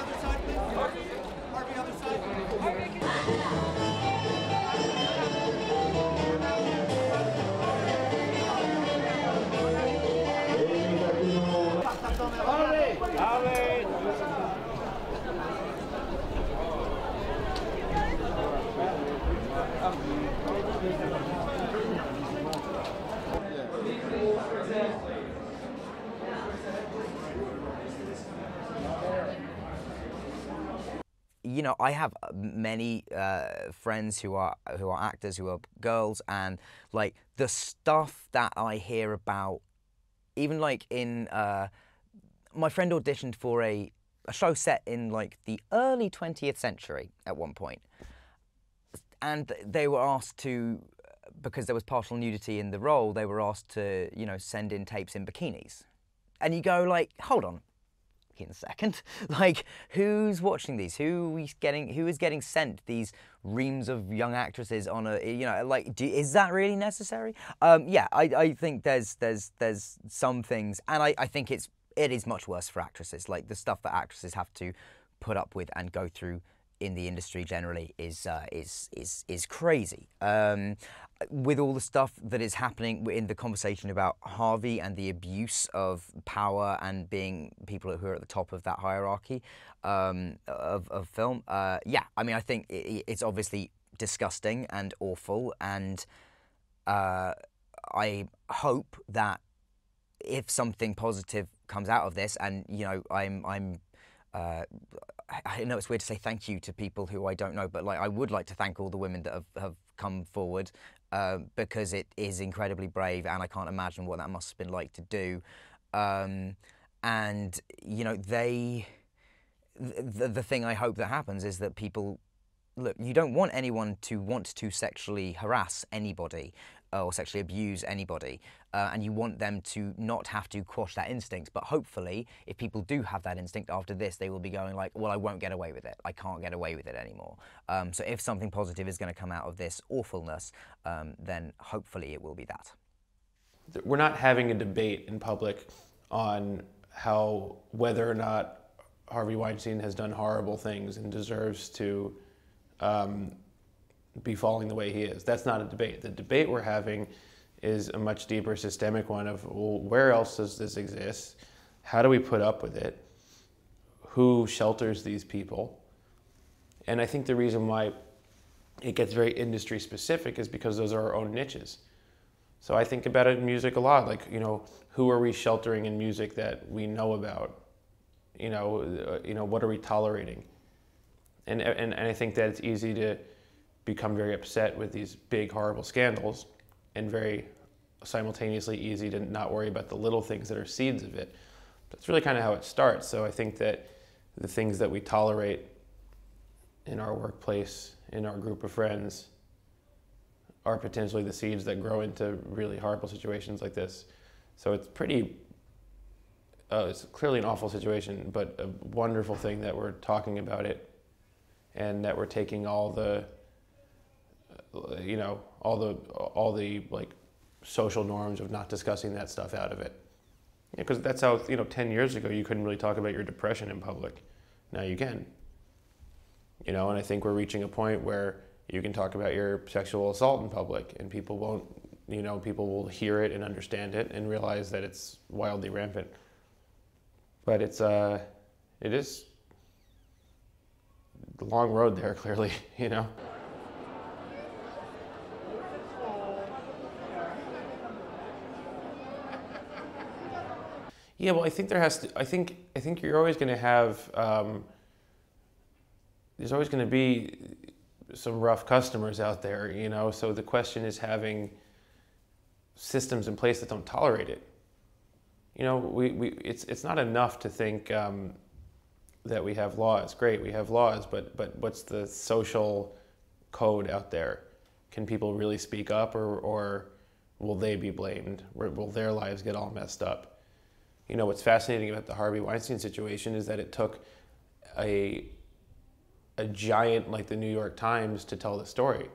other side, please. Harvey, other side. You know, I have many friends who are actors, who are girls, and like the stuff that I hear about, even like in my friend auditioned for a show set in like the early 20th century at one point, and they were asked to, because there was partial nudity in the role, they were asked to, you know, send in tapes in bikinis, and you go like, hold on in a second, like, who's watching these? Who is getting sent these reams of young actresses on a, you know, like, is that really necessary? Yeah, I think there's some things, and I think it is much worse for actresses. Like, the stuff that actresses have to put up with and go through in the industry generally is crazy. With all the stuff that is happening in the conversation about Harvey and the abuse of power and being people who are at the top of that hierarchy of film, yeah, I mean, I think it's obviously disgusting and awful, and I hope that if something positive comes out of this, and you know, I know it's weird to say thank you to people who I don't know, but like, I would like to thank all the women that have come forward, because it is incredibly brave, and I can't imagine what that must have been like to do. And you know, the thing I hope that happens is that people, look, you don't want anyone to want to sexually harass anybody or sexually abuse anybody, and you want them to not have to quash that instinct. But hopefully, if people do have that instinct after this, they will be going like, well, I won't get away with it. I can't get away with it anymore. So if something positive is going to come out of this awfulness, then hopefully it will be that. We're not having a debate in public on whether or not Harvey Weinstein has done horrible things and deserves to be falling the way he is. That's not a debate. The debate we're having is a much deeper systemic one of, well, where else does this exist? How do we put up with it? Who shelters these people? And I think the reason why it gets very industry specific is because those are our own niches. So I think about it in music a lot, like, you know, who are we sheltering in music that we know about? You know, what are we tolerating? And I think that it's easy to become very upset with these big, horrible scandals, and very simultaneously easy to not worry about the little things that are seeds of it. That's really kind of how it starts. So I think that the things that we tolerate in our workplace, in our group of friends, are potentially the seeds that grow into really horrible situations like this. So it's it's clearly an awful situation, but a wonderful thing that we're talking about it, and that we're taking all the, you know, all the like social norms of not discussing that stuff out of it. Because that's how, you know, 10 years ago you couldn't really talk about your depression in public. Now you can. You know, and I think we're reaching a point where you can talk about your sexual assault in public, and people won't, you know, people will hear it and understand it and realize that it's wildly rampant. But it is a long road there, clearly, you know. Yeah, well, I think there has to. I think you're always going to have. There's always going to be some rough customers out there, you know. So the question is having systems in place that don't tolerate it. You know, it's not enough to think that we have laws. Great, we have laws, but what's the social code out there? Can people really speak up, or will they be blamed? Will their lives get all messed up? You know, what's fascinating about the Harvey Weinstein situation is that it took a giant like the New York Times to tell the story.